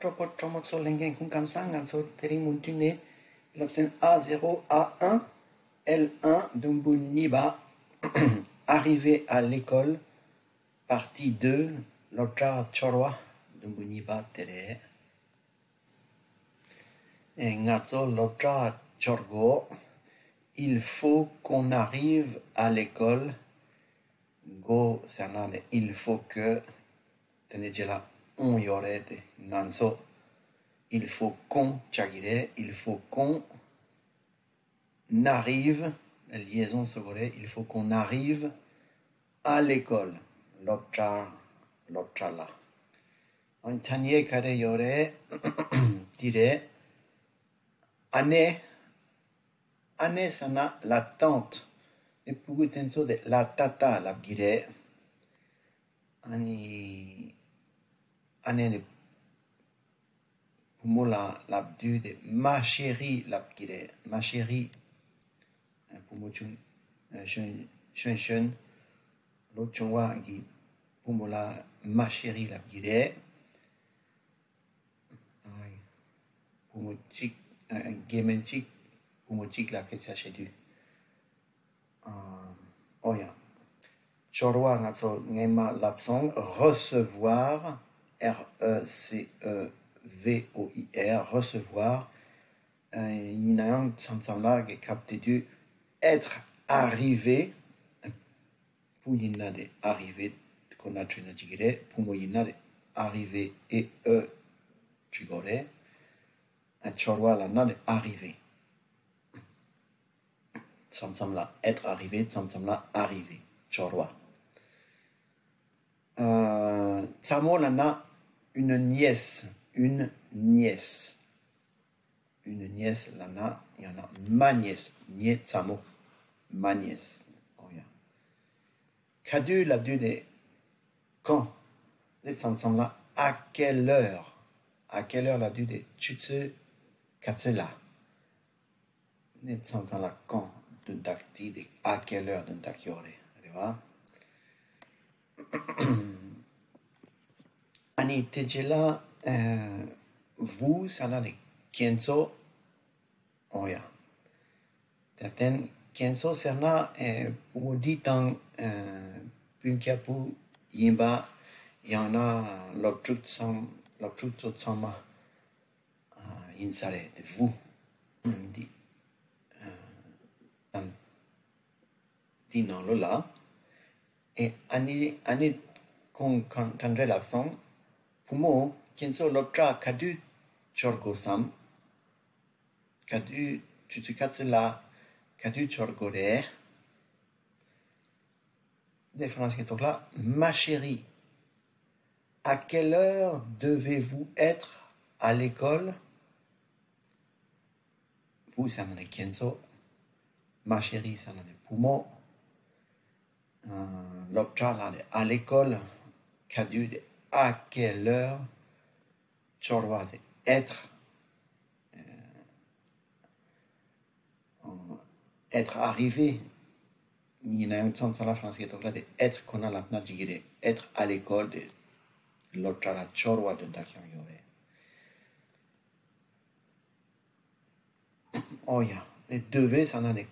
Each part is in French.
Potro motso lengen kun kamsang so teri muntune l'option A0 A1 L1 Dumbuniba arrivé à l'école partie 2 Lotra Chorwa Dumbuniba tere et ngazo Lotra Chorgo il faut qu'on arrive à l'école go sanane il faut que tenejela on yorete nanso il faut qu'on chagire il faut qu'on arrive la liaison secondaire il faut qu'on arrive à l'école l'autre là en tanier kare yore dire année sana la tante et pour tenso de la tata la gire ani année pour moi la du de ma chérie la gire ma chérie pour moi chun l'autre chunwa qui pour moi ma chérie la gire pour moi chic gamen chic pour moi chic la que ça chez du oh ya chorwa ngaso ngema l'absent recevoir RECEVOIR recevoir inayang samsamla que capté du être arrivé pour yina de arrivé qu'on a traîné tigre pour moi yina de arrivé et tigore un chorwa la na de arrivé samsamla être arrivé samsamla arrivé chorwa Samo lana une nièce lana il y en a ma nièce Samo ma nièce oh ya Kadu la du de quand les samsamla à quelle heure la du de chutsu katsela les samsamla quand d'un takti de à quelle heure d'un takiore arriva Ani tejela vous sana de kienso oh ya Taten kienso serna pour dit dans punkiapu yimba yana l'obtrut sama insare de vous dit non lola et ani con tendre l'absent pour moi kienso l'obtra kadu chorgo sam kadu chutsukatsu-la kadu chorgore des phrases qui sont là ma chérie à quelle heure devez-vous être à l'école vous ça m'en est kienso ma chérie ça m'en est pour moi l'obtra là à l'école kadu de à quelle heure chorwa de être arrivé il y a un sens à la France qui est là de être qu'on a la nagigire être à l'école de l'autre la chorwa de dakion yore oh ya les devez ça n'a de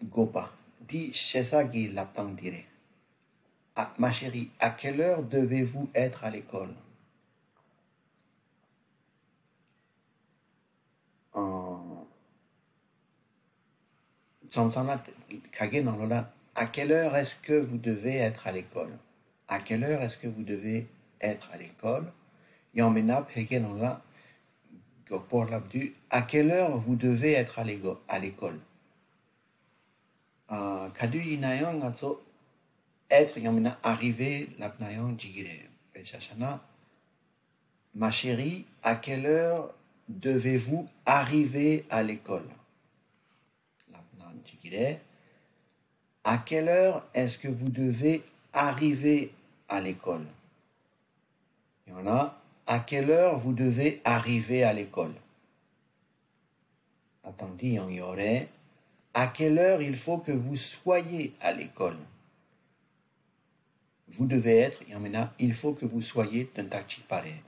gopa dit chez ça qui la tang dire ah, ma chérie à quelle heure devez-vous être à l'école à quelle heure est-ce que vous devez être à l'école à quelle heure est-ce que vous devez être à l'école à quelle heure vous devez être à l'école kadu inayang atso être yamina arrivé l'apnayang jigire ma chérie à quelle heure devez-vous arriver à l'école à quelle heure est-ce que vous devez arriver à l'école il y en a à quelle heure vous devez arriver à l'école attendez il y aurait à quelle heure il faut que vous soyez à l'école vous devez être il faut que vous soyez d'un tactique pareil